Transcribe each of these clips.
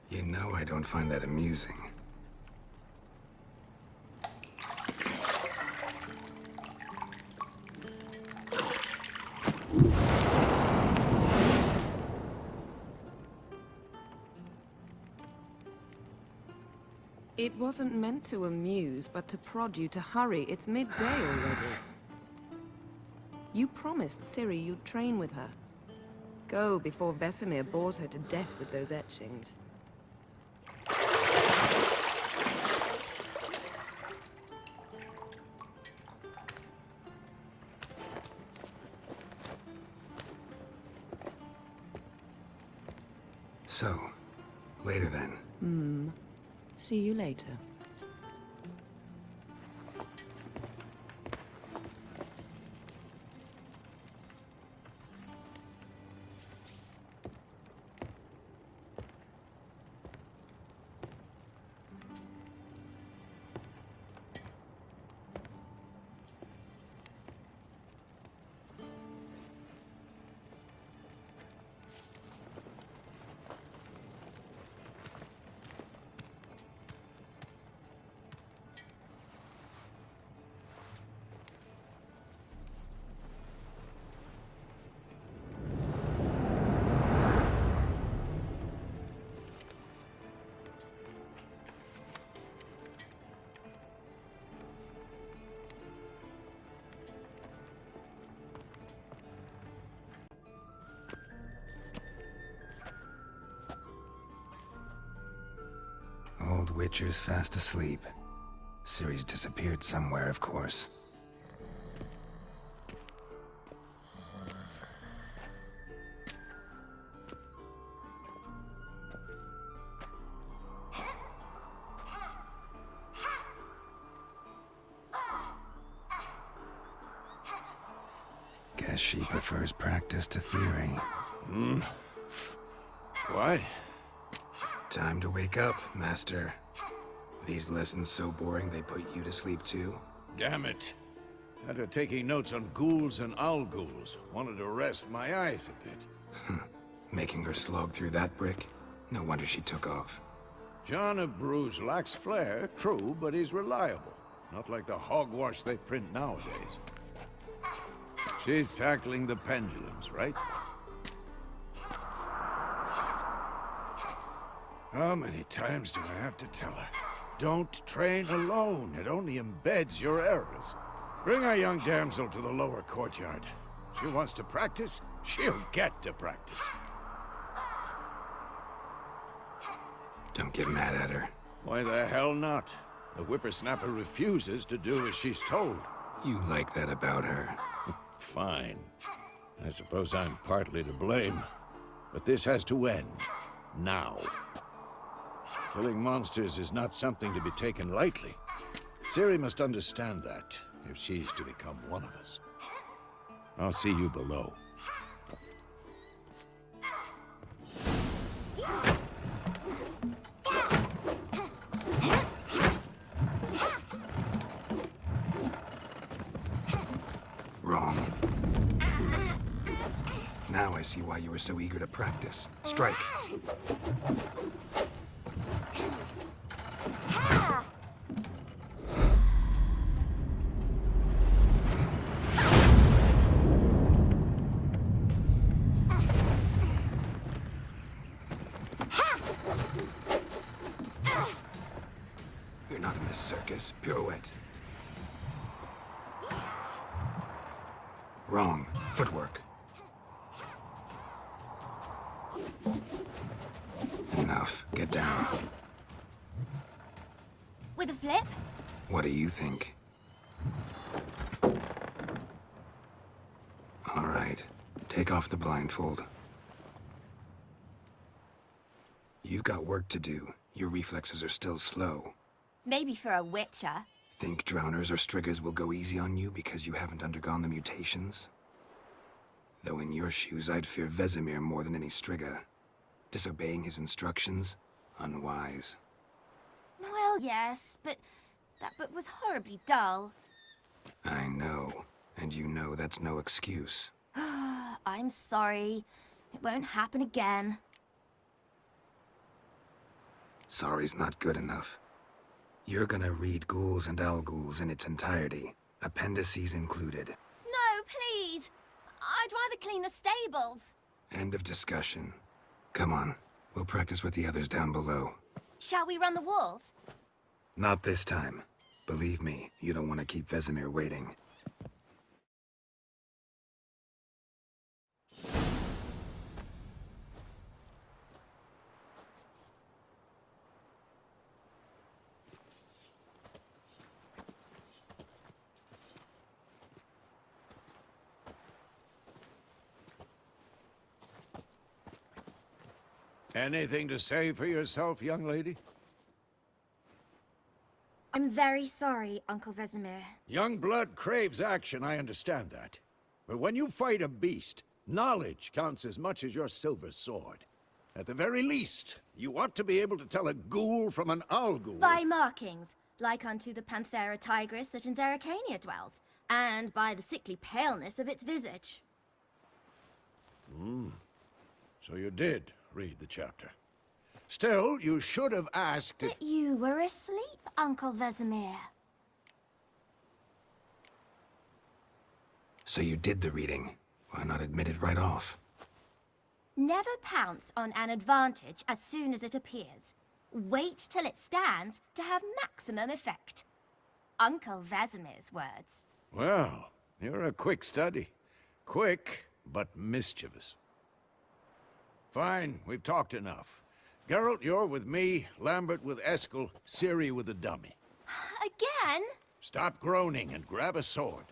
You know I don't find that amusing. It wasn't meant to amuse, but to prod you to hurry. It's midday already. You promised Ciri you'd train with her. Go before Vesemir bores her to death with those etchings. So, later then. See you later. Old Witcher's fast asleep. Ciri's disappeared somewhere, of course. Guess she prefers practice to theory. What? Time to wake up, Master. These lessons so boring they put you to sleep too? Damn it. After taking notes on ghouls and owl-ghouls, wanted to rest my eyes a bit. Making her slog through that brick? No wonder she took off. John of Bruges lacks flair, true, but he's reliable. Not like the hogwash they print nowadays. She's tackling the pendulums, right? How many times do I have to tell her? Don't train alone. It only embeds your errors. Bring our young damsel to the lower courtyard. She wants to practice, she'll get to practice. Don't get mad at her. Why the hell not? The whippersnapper refuses to do as she's told. You like that about her. Fine. I suppose I'm partly to blame. But this has to end. Now. Killing monsters is not something to be taken lightly. Ciri must understand that, if she's to become one of us. I'll see you below. Wrong. Now I see why you were so eager to practice. Strike. You're not in this circus. Pirouette. Wrong. Footwork. Enough. Get down. With a flip? What do you think? All right. Take off the blindfold. You've got work to do. Your reflexes are still slow. Maybe for a witcher. Think drowners or striggers will go easy on you because you haven't undergone the mutations? Though in your shoes, I'd fear Vesemir more than any strigger. Disobeying his instructions? Unwise. Well, yes, but that book was horribly dull. I know. And you know that's no excuse. I'm sorry. It won't happen again. Sorry's not good enough. You're gonna read Ghouls and Al-Ghouls in its entirety, appendices included. No, please. I'd rather clean the stables. End of discussion. Come on, we'll practice with the others down below. Shall we run the walls? Not this time. Believe me, you don't want to keep Vesemir waiting. Anything to say for yourself, young lady? I'm very sorry, Uncle Vesemir. Young blood craves action, I understand that. But when you fight a beast, knowledge counts as much as your silver sword. At the very least, you ought to be able to tell a ghoul from an owl-ghoul. By markings, like unto the Panthera tigris that in Zeracania dwells, and by the sickly paleness of its visage. So you did read the chapter. Still, you should have asked if... But you were asleep, Uncle Vesemir. So you did the reading. Why not admit it right off? Never pounce on an advantage as soon as it appears. Wait till it stands to have maximum effect. Uncle Vesemir's words. Well, you're a quick study. Quick, but mischievous. Fine, we've talked enough. Geralt, you're with me, Lambert with Eskel, Ciri with the dummy. Again? Stop groaning and grab a sword.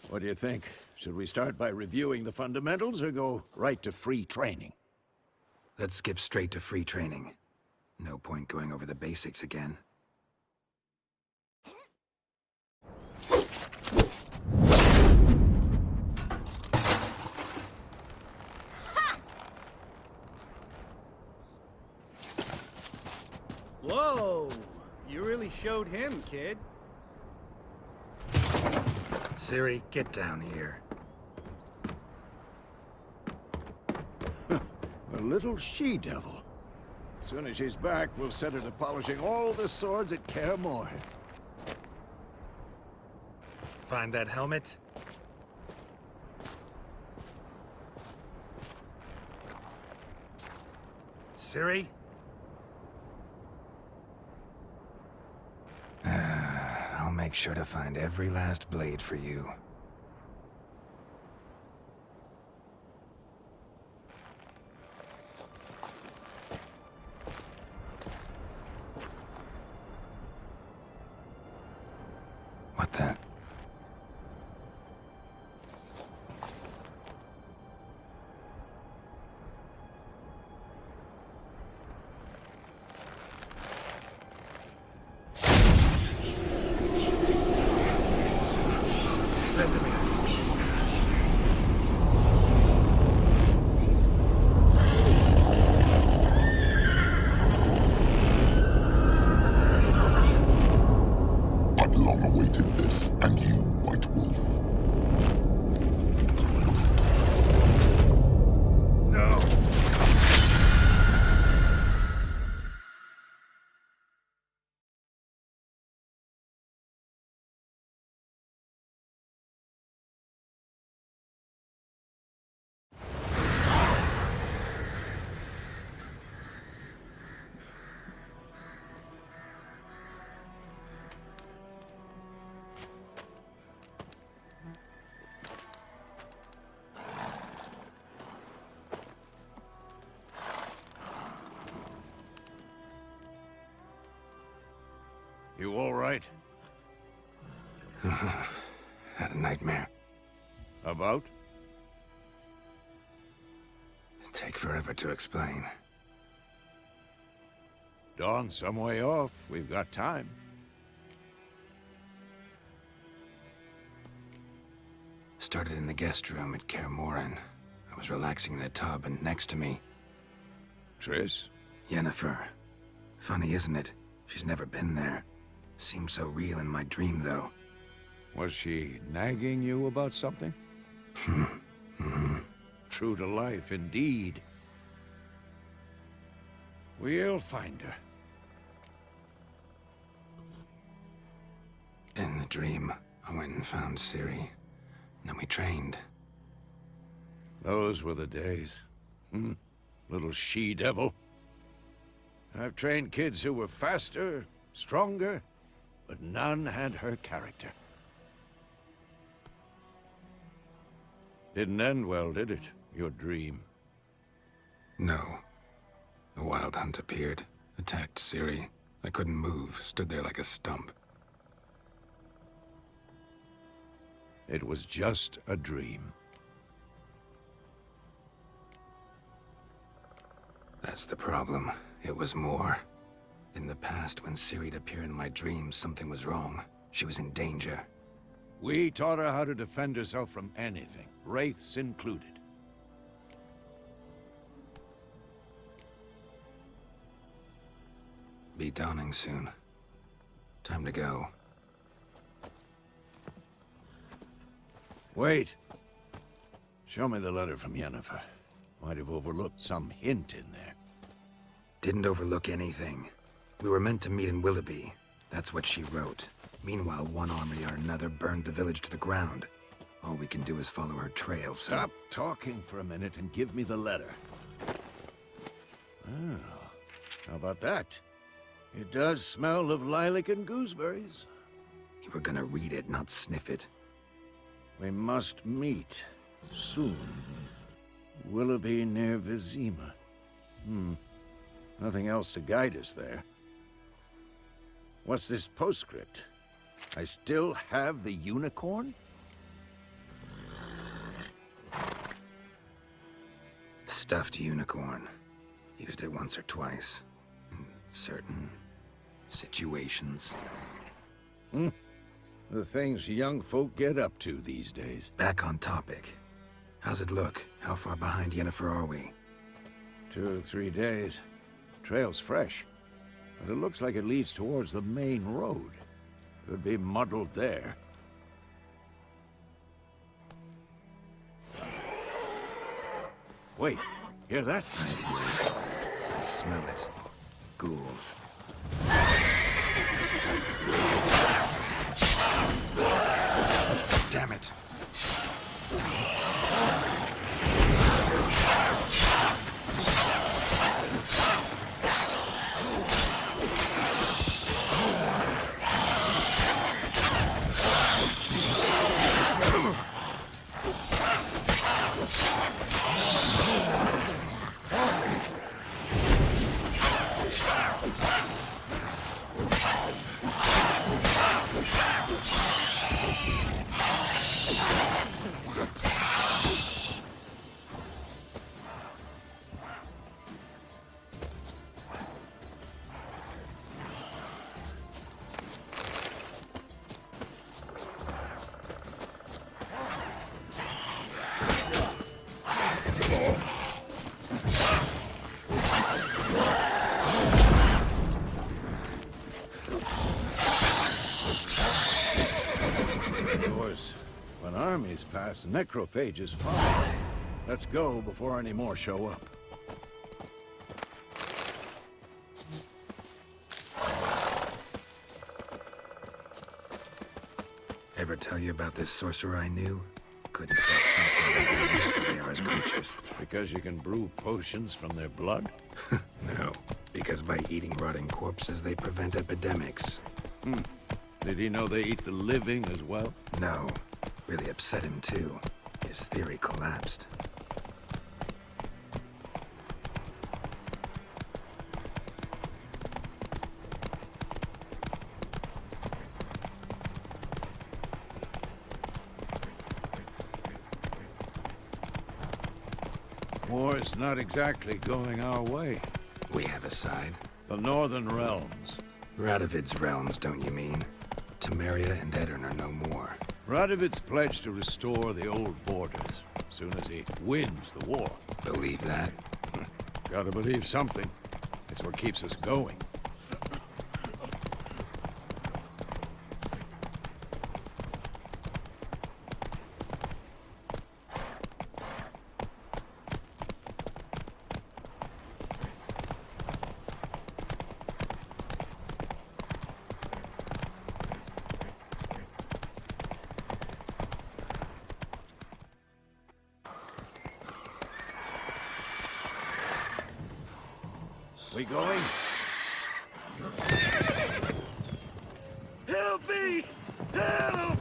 What do you think? Should we start by reviewing the fundamentals or go right to free training? Let's skip straight to free training. No point going over the basics again. Whoa! You really showed him, kid. Ciri, get down here. A little she-devil. As soon as she's back, we'll set her to polishing all the swords at Kaer Morhen. Find that helmet? Ciri? I'll make sure to find every last blade for you. What the? I've long awaited this, and you, White Wolf. No! You all right? Had a nightmare. About? Take forever to explain. Dawn's some way off. We've got time. Started in the guest room at Kaer Morhen. I was relaxing in the tub, and next to me, Triss? Yennefer. Funny, isn't it? She's never been there. Seemed so real in my dream, though. Was she nagging you about something? true to life indeed. We'll find her. In the dream, I went and found Ciri. Then we trained. Those were the days. Little she-devil. I've trained kids who were faster, stronger, but none had her character. Didn't end well, did it? Your dream? No. A wild hunt appeared, attacked Ciri. I couldn't move, stood there like a stump. It was just a dream. That's the problem. It was more. In the past, when Ciri'd appear in my dreams, something was wrong. She was in danger. We taught her how to defend herself from anything, wraiths included. Be dawning soon. Time to go. Wait. Show me the letter from Yennefer. Might have overlooked some hint in there. Didn't overlook anything. We were meant to meet in Willoughby. That's what she wrote. Meanwhile, one army or another burned the village to the ground. All we can do is follow her trail, so... Stop talking for a minute and give me the letter. Oh, how about that? It does smell of lilac and gooseberries. You were gonna read it, not sniff it. We must meet soon. Willoughby near Vizima. Nothing else to guide us there. What's this postscript? I still have the unicorn? Stuffed unicorn. Used it once or twice. In certain situations. The things young folk get up to these days. Back on topic. How's it look? How far behind Yennefer are we? 2 or 3 days. Trail's fresh, but it looks like it leads towards the main road. Could be muddled there. Wait, hear that? I hear it. I smell it. Ghouls. Damn it. Armies pass, necrophages follow. Let's go before any more show up. Ever tell you about this sorcerer I knew? Couldn't stop talking about how useful they are as creatures. Because you can brew potions from their blood? No, because by eating rotting corpses, they prevent epidemics. Did he know they eat the living as well? No. Really upset him, too. His theory collapsed. War's not exactly going our way. We have a side. The Northern Realms. Radovid's realms, don't you mean? Temeria and Edirn are no more. Radovid's pledged to restore the old borders, as soon as he wins the war. Believe that? Gotta believe something. It's what keeps us going. We going? Help me! Help!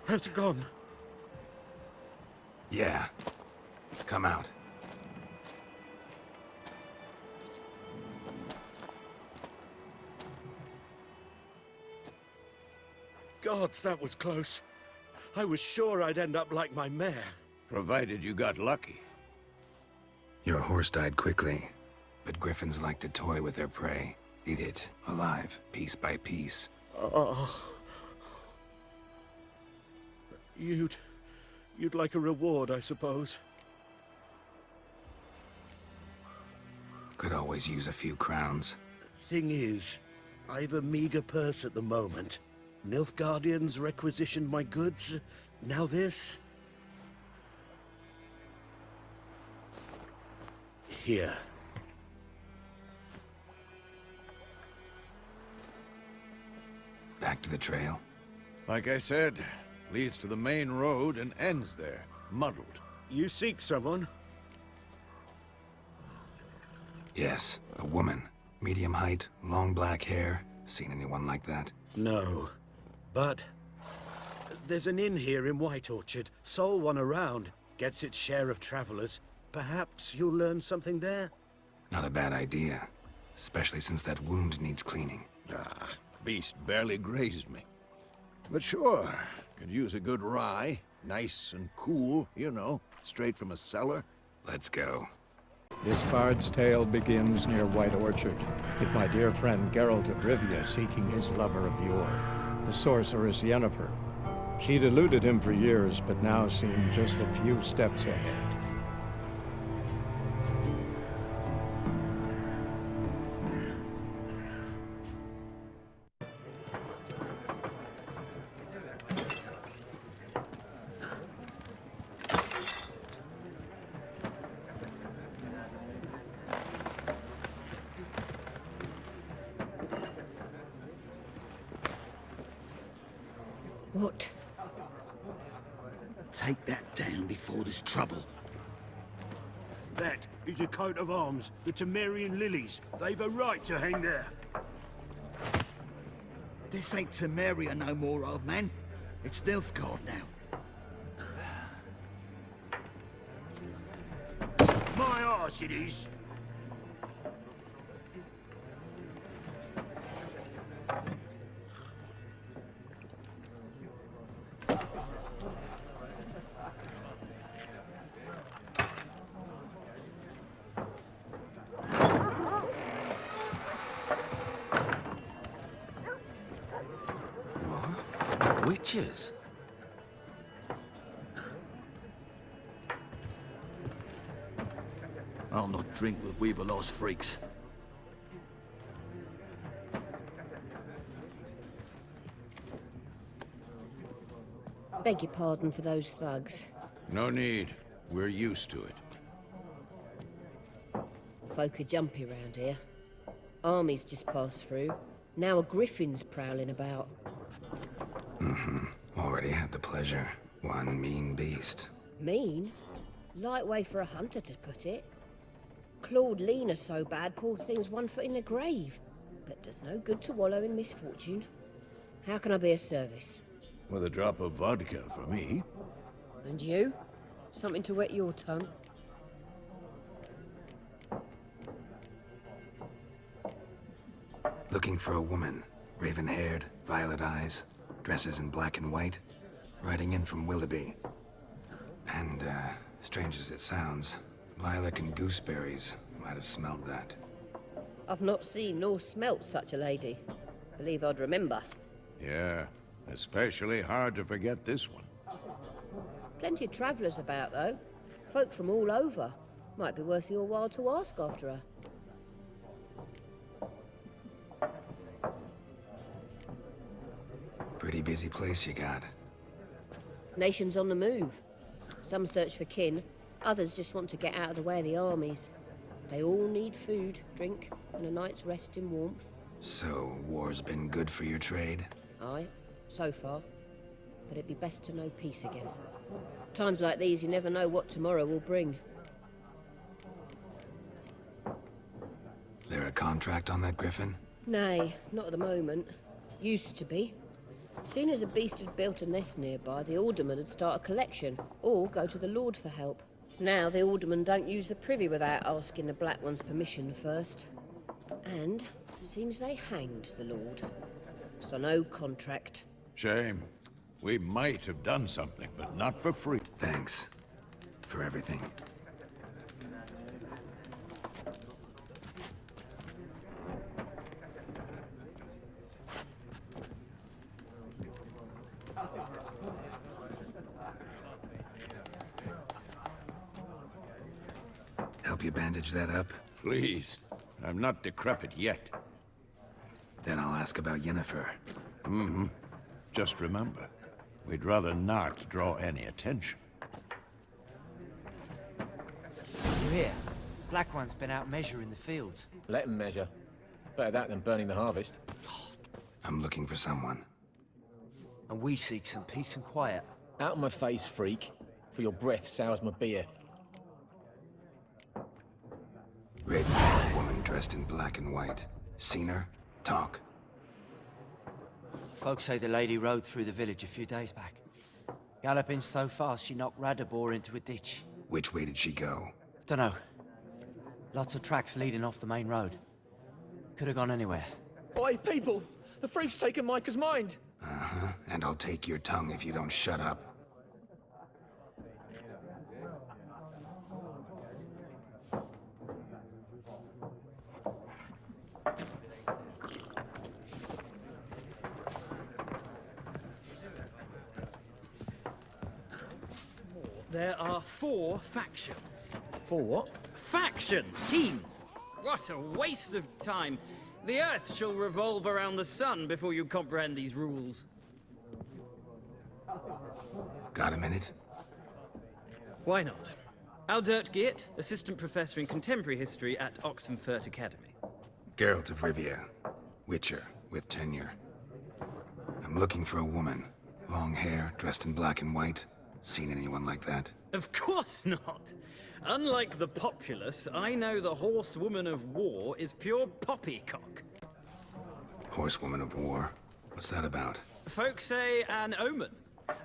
How's it gone? Yeah. Come out. Gods, that was close. I was sure I'd end up like my mare. Provided you got lucky. Your horse died quickly, but griffins like to toy with their prey. Eat it, alive, piece by piece. You'd like a reward, I suppose. Could always use a few crowns. Thing is, I've a meager purse at the moment. Nilfgaardians requisitioned my goods. Now this. Here. Back to the trail. Like I said, leads to the main road and ends there, muddled. You seek someone? Yes, a woman. Medium height, long black hair. Seen anyone like that? No. But there's an inn here in White Orchard. Sole one around. Gets its share of travelers. Perhaps you'll learn something there? Not a bad idea. Especially since that wound needs cleaning. Ah, beast barely grazed me. But sure, could use a good rye. Nice and cool, you know, straight from a cellar. Let's go. This bard's tale begins near White Orchard, with my dear friend Geralt of Rivia seeking his lover of yore, the sorceress Yennefer. She'd eluded him for years, but now seemed just a few steps ahead. What? Take that down before there's trouble. That is a coat of arms, the Temerian lilies. They've a right to hang there. This ain't Temeria no more, old man. It's Nilfgaard now. My arse it is. Witches? I'll not drink with Weaverlaw's freaks. Beg your pardon for those thugs. No need. We're used to it. Folk are jumpy round here. Armies just passed through. Now a griffin's prowling about. Already had the pleasure. One mean beast. Mean? Light way for a hunter to put it. Clawed Lena so bad, poor thing's 1 foot in the grave. But does no good to wallow in misfortune. How can I be of service? With a drop of vodka for me. And you? Something to wet your tongue? Looking for a woman. Raven-haired, violet eyes, dresses in black and white. Riding in from Willoughby. And, strange as it sounds, Lilac and Gooseberries might have smelled that. I've not seen nor smelt such a lady. Believe I'd remember. Yeah, especially hard to forget this one. Plenty of travellers about, though. Folk from all over. Might be worth your while to ask after her. Pretty busy place you got. Nations on the move. Some search for kin, others just want to get out of the way of the armies. They all need food, drink, and a night's rest in warmth. So, war's been good for your trade? Aye, so far. But it'd be best to know peace again. Times like these, you never know what tomorrow will bring. There a contract on that griffin? Nay, not at the moment. Used to be. Soon as a beast had built a nest nearby, the alderman would start a collection, or go to the Lord for help. Now the alderman don't use the privy without asking the Black One's permission first. And seems they hanged the Lord. So no contract. Shame. We might have done something, but not for free. Thanks. For everything. Help you bandage that up? Please. I'm not decrepit yet. Then I'll ask about Yennefer. Mm-hmm. Just remember, we'd rather not draw any attention. You hear? Black One's been out measuring the fields. Let him measure. Better that than burning the harvest. I'm looking for someone. And we seek some peace and quiet. Out of my face, freak. For your breath sours my beer. Red-haired woman dressed in black and white. Seen her? Talk. Folks say the lady rode through the village a few days back. Galloping so fast she knocked Radabor into a ditch. Which way did she go? Dunno. Lots of tracks leading off the main road. Could have gone anywhere. Oi, people! The freak's taken Micah's mind! Uh-huh. And I'll take your tongue if you don't shut up. There are 4 factions. 4 what? Factions! Teams! What a waste of time. The Earth shall revolve around the sun before you comprehend these rules. Got a minute? Why not? Aldert Geert, Assistant Professor in Contemporary History at Oxenfurt Academy. Geralt of Rivia. Witcher, with tenure. I'm looking for a woman. Long hair, dressed in black and white. Seen anyone like that? Of course not! Unlike the populace, I know the horsewoman of war is pure poppycock. Horsewoman of war? What's that about? Folks say an omen.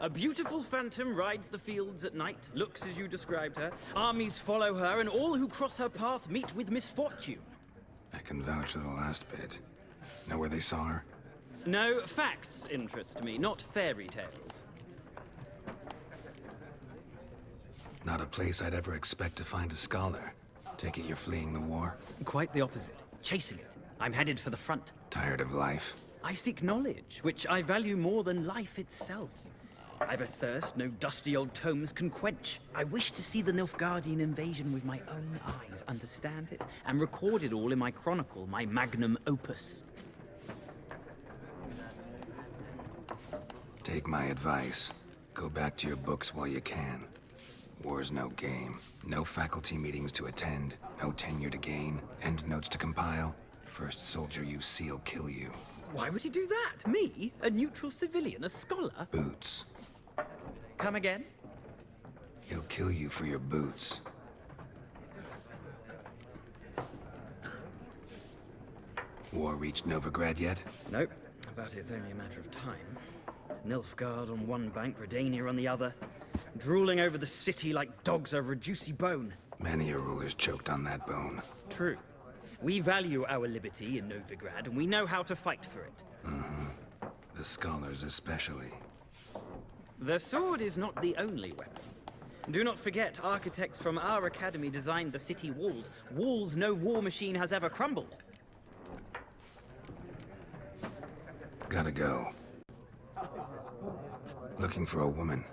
A beautiful phantom rides the fields at night, looks as you described her. Armies follow her, and all who cross her path meet with misfortune. I can vouch for the last bit. Know where they saw her? No, facts interest me, not fairy tales. Not a place I'd ever expect to find a scholar. Take it you're fleeing the war? Quite the opposite. Chasing it. I'm headed for the front. Tired of life? I seek knowledge, which I value more than life itself. I've a thirst no dusty old tomes can quench. I wish to see the Nilfgaardian invasion with my own eyes, understand it, and record it all in my chronicle, my magnum opus. Take my advice. Go back to your books while you can. War's no game. No faculty meetings to attend, no tenure to gain, end notes to compile. First soldier you see'll kill you. Why would he do that? Me? A neutral civilian? A scholar? Boots. Come again? He'll kill you for your boots. War reached Novigrad yet? Nope, but it's only a matter of time. Nilfgaard on one bank, Redania on the other. Drooling over the city like dogs over a juicy bone. Many a ruler's choked on that bone. True. We value our liberty in Novigrad, and we know how to fight for it. The scholars especially. The sword is not the only weapon. Do not forget, architects from our academy designed the city walls. Walls no war machine has ever crumbled. Gotta go. Looking for a woman.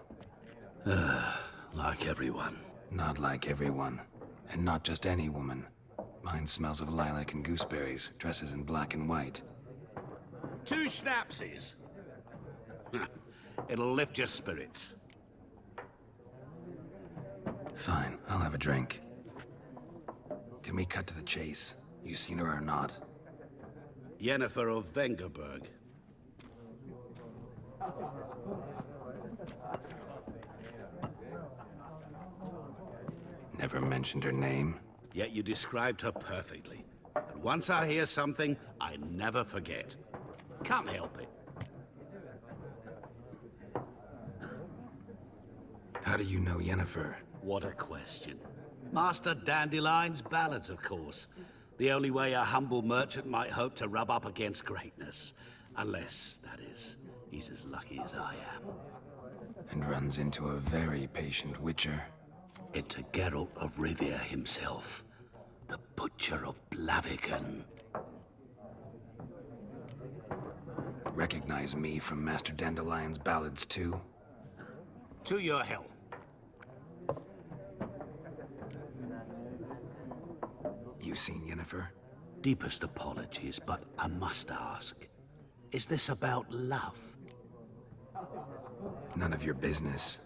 Like everyone. Not like everyone. And not just any woman. Mine smells of lilac and gooseberries, dresses in black and white. 2 schnapsies. It'll lift your spirits. Fine, I'll have a drink. Can we cut to the chase? You seen her or not? Yennefer of Vengerberg. Never mentioned her name? Yet you described her perfectly. And once I hear something, I never forget. Can't help it. How do you know Yennefer? What a question. Master Dandelion's ballads, of course. The only way a humble merchant might hope to rub up against greatness. Unless, that is, he's as lucky as I am. And runs into a very patient witcher. Into Geralt of Rivia himself. The Butcher of Blaviken. Recognize me from Master Dandelion's ballads too? To your health. You seen Yennefer? Deepest apologies, but I must ask. Is this about love? None of your business.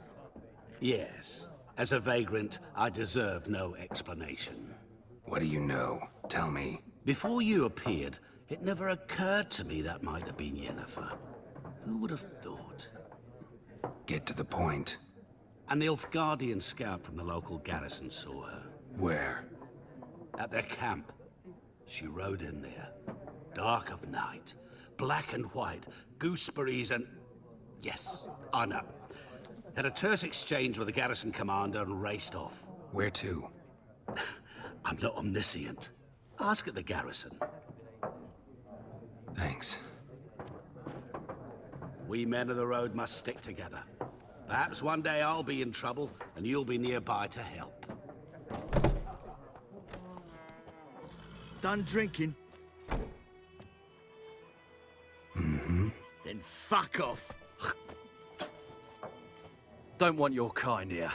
Yes. As a vagrant, I deserve no explanation. What do you know? Tell me. Before you appeared, it never occurred to me that might have been Yennefer. Who would have thought? Get to the point. An Nilfgaardian scout from the local garrison saw her. Where? At their camp. She rode in there. Dark of night. Black and white. Gooseberries and... Yes, I know. Had a terse exchange with the garrison commander and raced off. Where to? I'm not omniscient. Ask at the garrison. Thanks. We men of the road must stick together. Perhaps one day I'll be in trouble and you'll be nearby to help. Done drinking? Mm-hmm. Then fuck off. Don't want your kind here.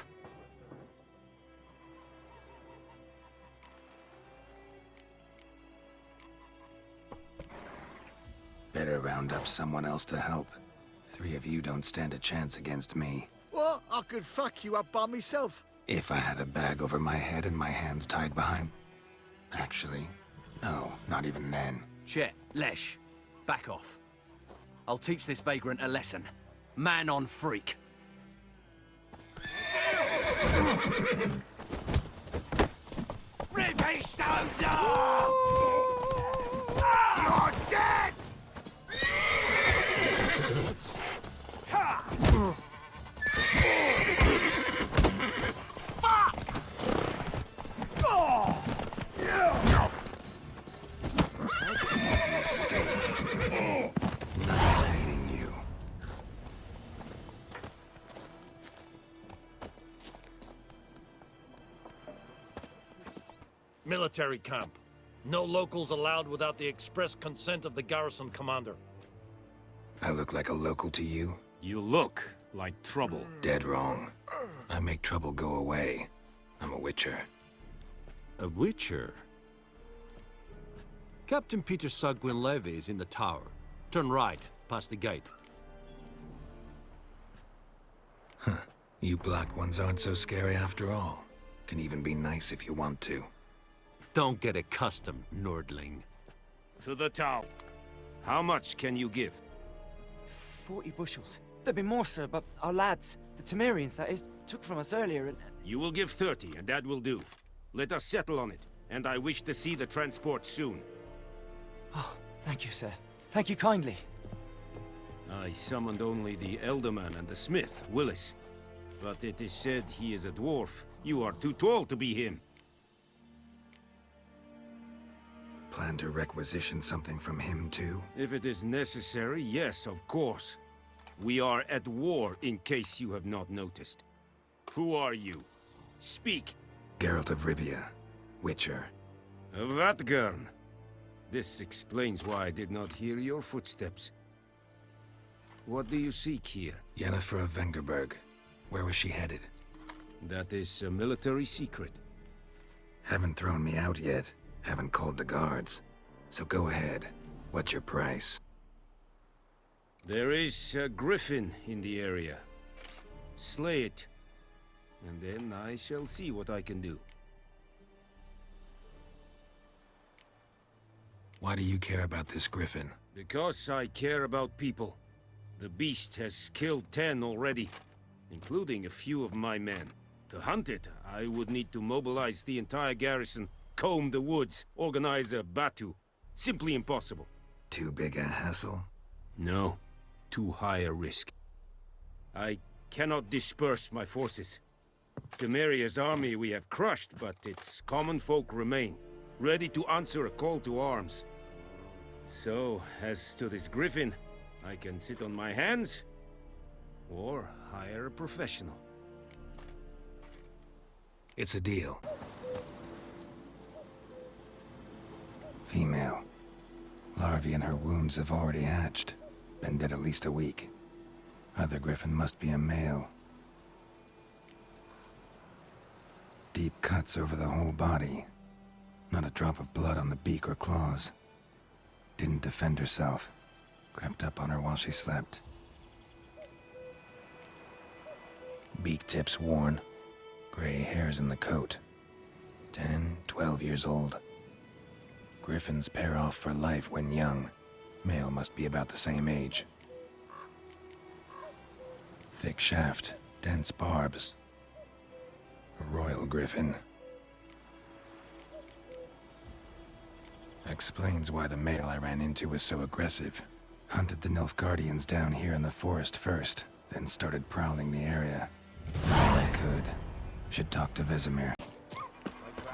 Better round up someone else to help. 3 of you don't stand a chance against me. What? I could fuck you up by myself. If I had a bag over my head and my hands tied behind... Actually, no, not even then. Chet, Lesh, back off. I'll teach this vagrant a lesson. Man on freak. Rip his stones off! You're dead! Fuck! Mistake. Nice meeting you. Military camp. No locals allowed without the express consent of the garrison commander. I look like a local to you? You look like trouble. Dead wrong. I make trouble go away. I'm a witcher. A witcher? Captain Peter Sagwin Levy is in the tower. Turn right, past the gate. Huh. You black ones aren't so scary after all. Can even be nice if you want to. Don't get accustomed, Nordling. To the town. How much can you give? 40 bushels. There'd be more, sir, but our lads, the Temerians, that is, took from us earlier and... You will give 30, and that will do. Let us settle on it, and I wish to see the transport soon. Oh, thank you, sir. Thank you kindly. I summoned only the Elderman and the smith, Willis. But it is said he is a dwarf. You are too tall to be him. Plan to requisition something from him, too? If it is necessary, yes, of course. We are at war, in case you have not noticed. Who are you? Speak. Geralt of Rivia, Witcher. Vatgern. This explains why I did not hear your footsteps. What do you seek here? Yennefer of Vengerberg. Where was she headed? That is a military secret. Haven't thrown me out yet. Haven't called the guards. So go ahead. What's your price? There is a griffin in the area. Slay it, and then I shall see what I can do. Why do you care about this griffin? Because I care about people. The beast has killed 10 already, including a few of my men. To hunt it, I would need to mobilize the entire garrison, comb the woods, organize a batu. Simply impossible. Too big a hassle? No. Too high a risk. I cannot disperse my forces. Temeria's army we have crushed, but its common folk remain, ready to answer a call to arms. So, as to this griffin, I can sit on my hands, or hire a professional. It's a deal. Female. Larvae in her wounds have already hatched. Been dead at least a week. Other griffin must be a male. Deep cuts over the whole body. Not a drop of blood on the beak or claws. Didn't defend herself. Crept up on her while she slept. Beak tips worn. Gray hairs in the coat. 10, 12 years old. Griffins pair off for life when young. Male must be about the same age. Thick shaft, dense barbs. A royal griffin. Explains why the male I ran into was so aggressive. Hunted the Nilfgaardians down here in the forest first, then started prowling the area. All I could. Should talk to Vesemir.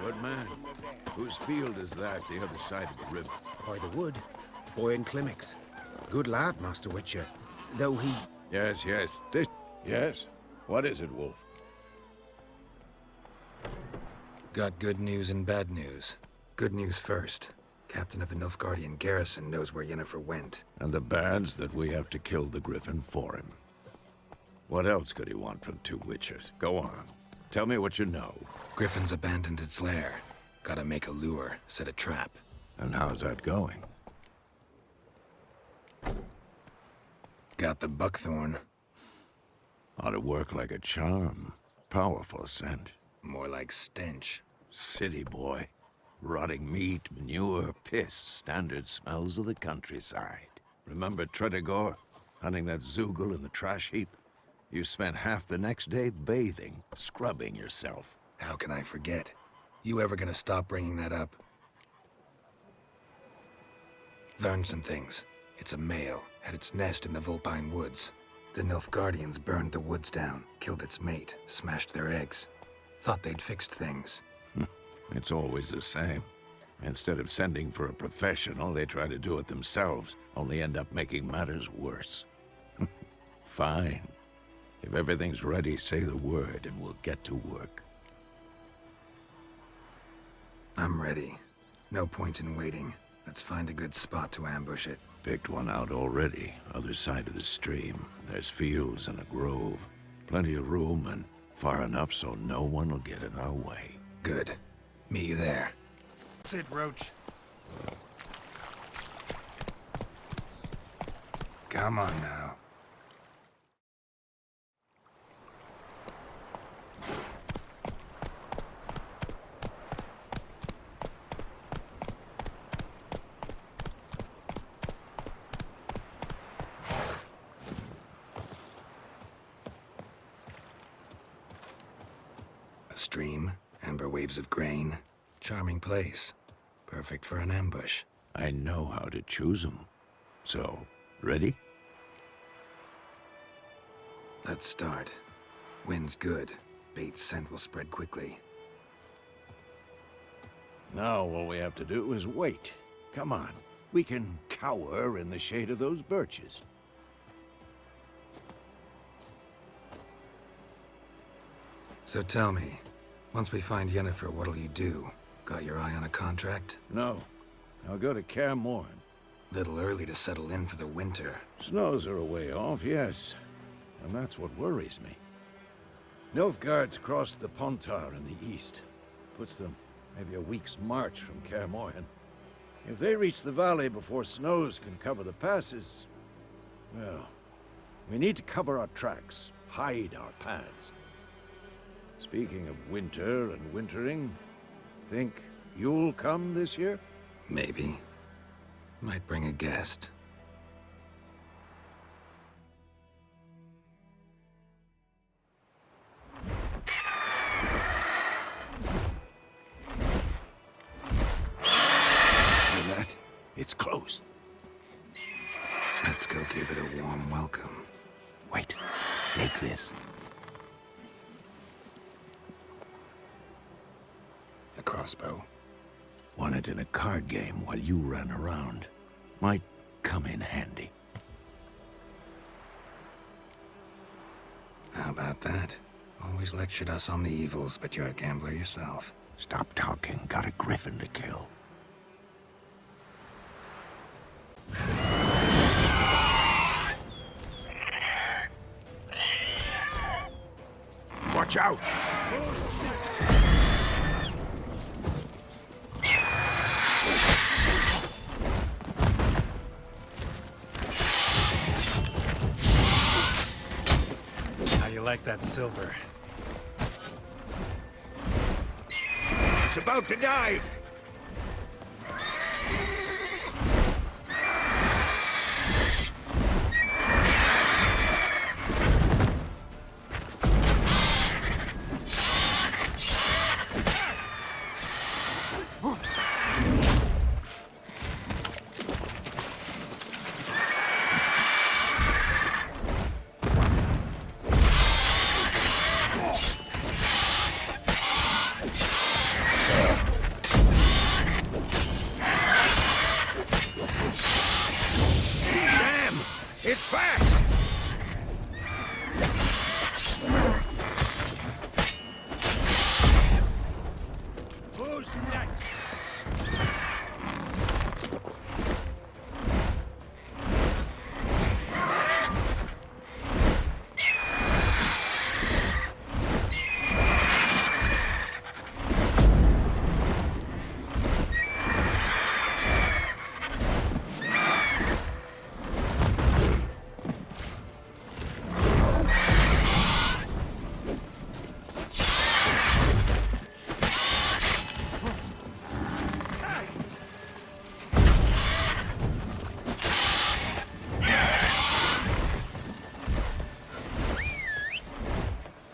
Good man. Whose field is that the other side of the river? By the wood. Boy in Klimmix. Good lad, Master Witcher. Though he... Yes, this... Yes? What is it, Wolf? Got good news and bad news. Good news first. Captain of the Nilfgaardian garrison knows where Yennefer went. And the bad's that we have to kill the griffin for him. What else could he want from two witchers? Go on. Tell me what you know. Griffin's abandoned its lair. Gotta make a lure, set a trap. And how's that going? Got the buckthorn. Ought to work like a charm. Powerful scent. More like stench. City boy. Rotting meat, manure, piss. Standard smells of the countryside. Remember Tredegor? Hunting that Zoogle in the trash heap? You spent half the next day bathing, scrubbing yourself. How can I forget? You ever gonna stop bringing that up? Learned some things. It's a male, had its nest in the Vulpine Woods. The Nilfgaardians burned the woods down, killed its mate, smashed their eggs. Thought they'd fixed things. It's always the same. Instead of sending for a professional, they try to do it themselves, only end up making matters worse. Fine. If everything's ready, say the word and we'll get to work. I'm ready. No point in waiting. Let's find a good spot to ambush it. Picked one out already, other side of the stream. There's fields and a grove. Plenty of room and far enough so no one will get in our way. Good. Meet you there. That's it, Roach. Come on now. A stream, amber waves of grain. Charming place. Perfect for an ambush. I know how to choose them. So, ready? Let's start. Wind's good. Bait's scent will spread quickly. Now all we have to do is wait. Come on. We can cower in the shade of those birches. So tell me, once we find Yennefer, what'll you do? Got your eye on a contract? No. I'll go to Kaer Morhen. Little early to settle in for the winter. Snows are a way off, yes. And that's what worries me. Nilfgaard's crossed the Pontar in the east. Puts them maybe a week's march from Kaer Morhen. If they reach the valley before snows can cover the passes, well, we need to cover our tracks, hide our paths. Speaking of winter and wintering, think you'll come this year? Maybe. Might bring a guest. Hear that? It's close. Let's go give it a warm welcome. Wait, take this. A crossbow. Won it in a card game while you ran around. Might come in handy. How about that? Always lectured us on the evils, but you're a gambler yourself. Stop talking. Got a griffin to kill. Watch out! How you like that silver? It's about to dive! It's fast! Who's next?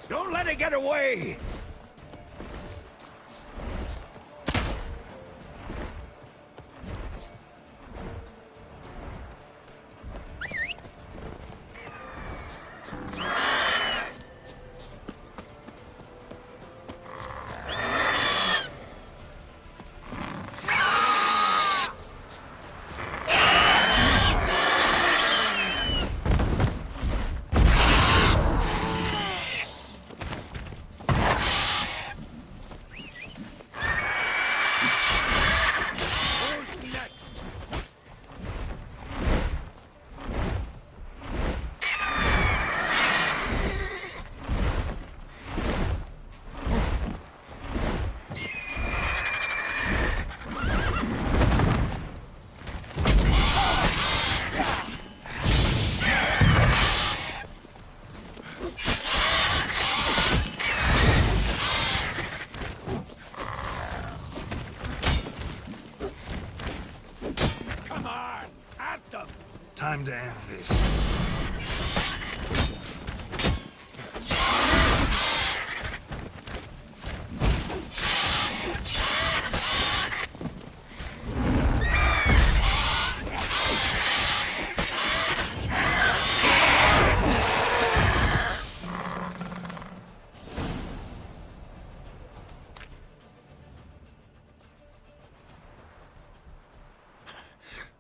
Don't let it get away! Time to end this.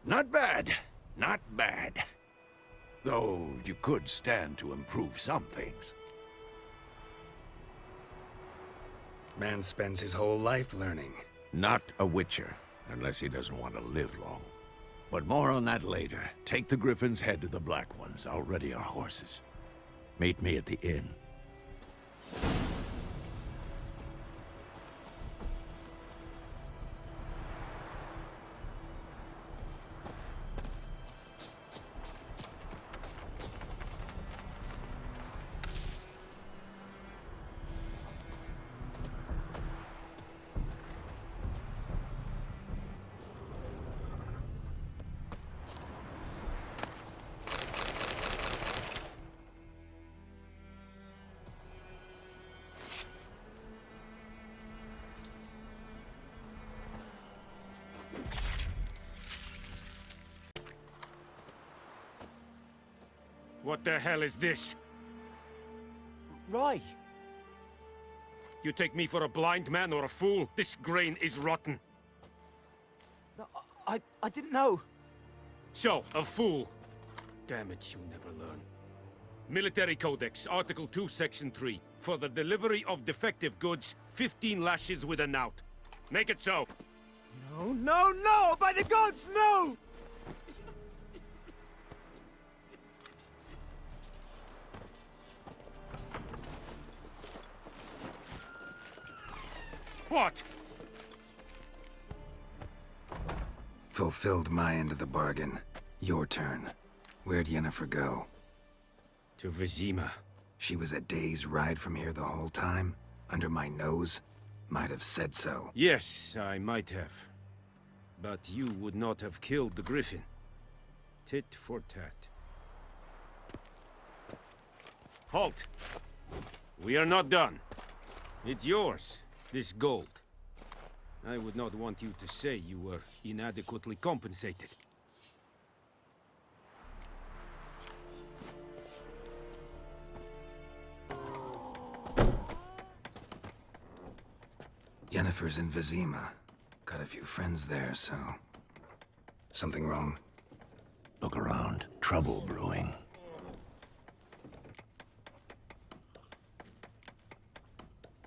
Not bad. Not bad. Though you could stand to improve some things. Man spends his whole life learning. Not a witcher, unless he doesn't want to live long. But more on that later. Take the Griffin's head to the Black Ones. I'll ready our horses. Meet me at the inn. What the hell is this? Rye! You take me for a blind man or a fool? This grain is rotten. I didn't know. So, a fool. Damn it, you never learn. Military Codex, Article 2, Section 3. For the delivery of defective goods, 15 lashes with a knout. Make it so. No, no, no! By the gods, no! What? Fulfilled my end of the bargain. Your turn. Where'd Yennefer go? To Vizima. She was a day's ride from here the whole time? Under my nose? Might have said so. Yes, I might have. But you would not have killed the Griffin. Tit for tat. Halt! We are not done. It's yours. This gold. I would not want you to say you were inadequately compensated. Yennefer's in Vizima. Got a few friends there, so... Something wrong? Look around. Trouble brewing.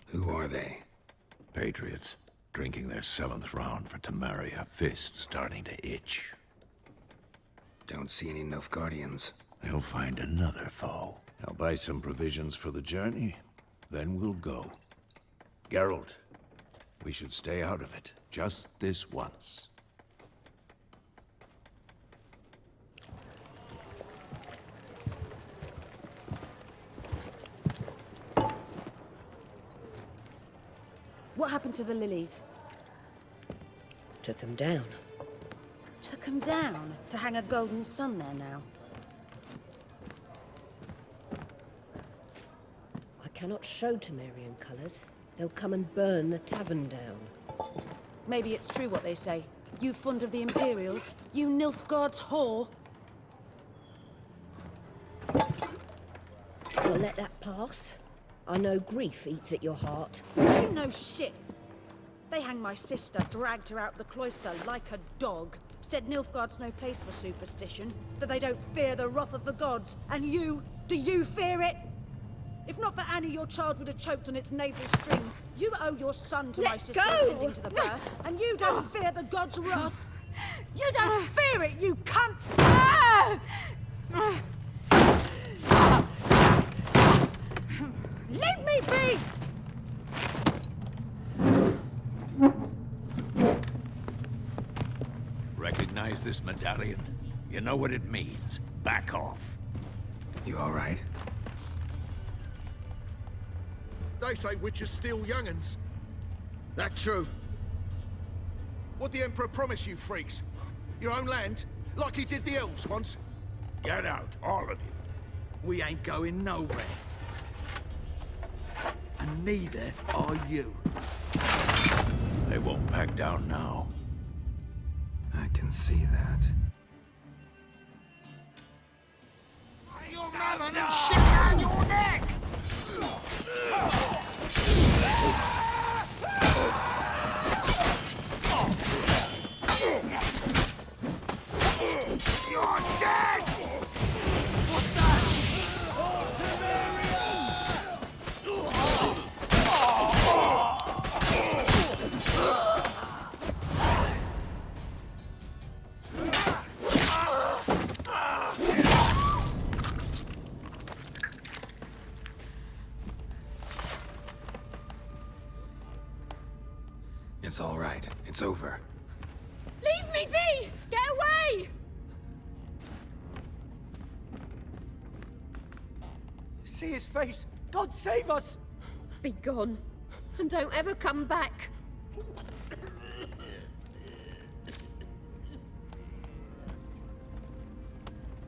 Who are they? Patriots. Drinking their 7th round for Temeria. Fist starting to itch. Don't see any Nilfgaardians. They'll find another foe. I'll buy some provisions for the journey. Then we'll go. Geralt, we should stay out of it. Just this once. What happened to the lilies? Took 'em down. Took 'em down to hang a golden sun there now. I cannot show Temerian colours. They'll come and burn the tavern down. Maybe it's true what they say. You fond of the Imperials? You Nilfgaard's whore? I'll let that pass. I know grief eats at your heart. You know shit. They hanged my sister, dragged her out the cloister like a dog. Said Nilfgaard's no place for superstition, that they don't fear the wrath of the gods. And you, do you fear it? If not for Annie, your child would have choked on its navel string. You owe your son to my sister attending to the birth, and you don't fear the gods' wrath. You don't fear it, you cunt! Leave me be! Recognize this medallion? You know what it means. Back off. You all right? They say witches steal young'uns. That true? What'd the Emperor promise you, freaks? Your own land? Like he did the elves once? Get out, all of you. We ain't going nowhere. And neither are you. They won't back down now. I can see that. You're running and shit around your neck! You're dead! What's that? It's all right. It's over. Leave me be! Get away! See his face! God save us! Be gone. And don't ever come back.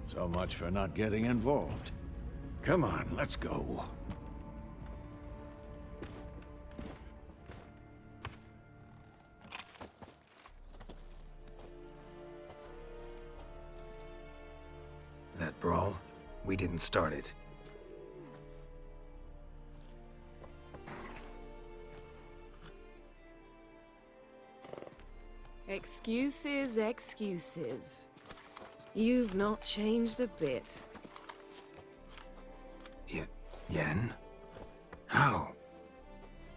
So much for not getting involved. Come on, let's go. That brawl, we didn't start it. Excuses, excuses. You've not changed a bit. Yen? How?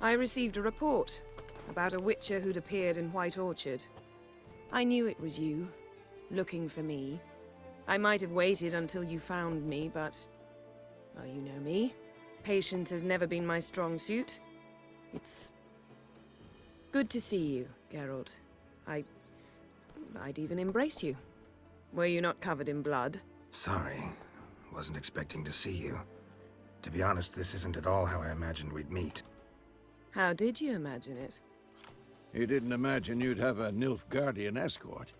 I received a report about a witcher who'd appeared in White Orchard. I knew it was you, looking for me. I might have waited until you found me, but... well, you know me. Patience has never been my strong suit. It's... good to see you, Geralt. I'd even embrace you. Were you not covered in blood? Sorry. Wasn't expecting to see you. To be honest, this isn't at all how I imagined we'd meet. How did you imagine it? You didn't imagine you'd have a Nilfgaardian escort.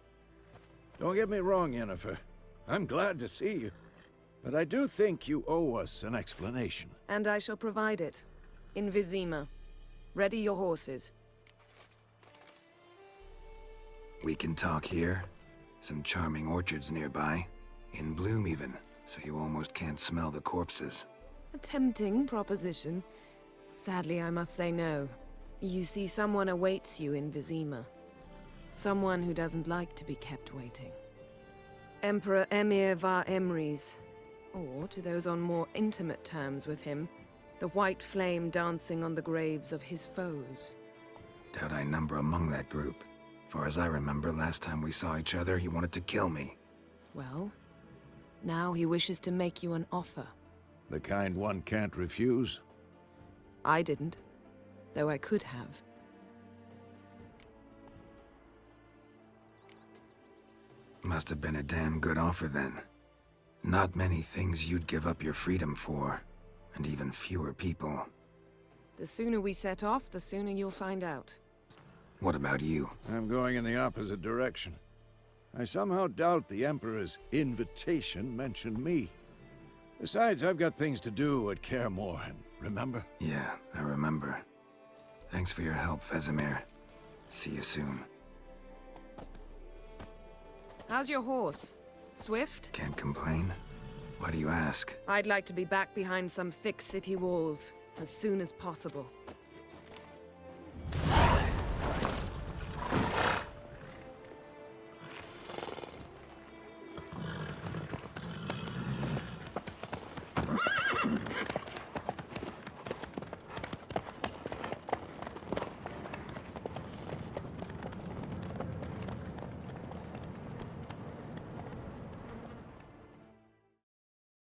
Don't get me wrong, Yennefer. I'm glad to see you. But I do think you owe us an explanation. And I shall provide it. In Vizima. Ready your horses. We can talk here. Some charming orchards nearby. In bloom even, so you almost can't smell the corpses. A tempting proposition. Sadly, I must say no. You see, someone awaits you in Vizima. Someone who doesn't like to be kept waiting. Emperor Emir var Emrys. Or, to those on more intimate terms with him, the white flame dancing on the graves of his foes. Doubt I number among that group. Far as I remember, last time we saw each other, he wanted to kill me. Well, now he wishes to make you an offer. The kind one can't refuse? I didn't, though I could have. Must have been a damn good offer then. Not many things you'd give up your freedom for, and even fewer people. The sooner we set off, the sooner you'll find out. What about you? I'm going in the opposite direction. I somehow doubt the Emperor's invitation mentioned me. Besides, I've got things to do at Kaer Morhen, remember? Yeah, I remember. Thanks for your help, Vesemir. See you soon. How's your horse? Swift? Can't complain. Why do you ask? I'd like to be back behind some thick city walls as soon as possible.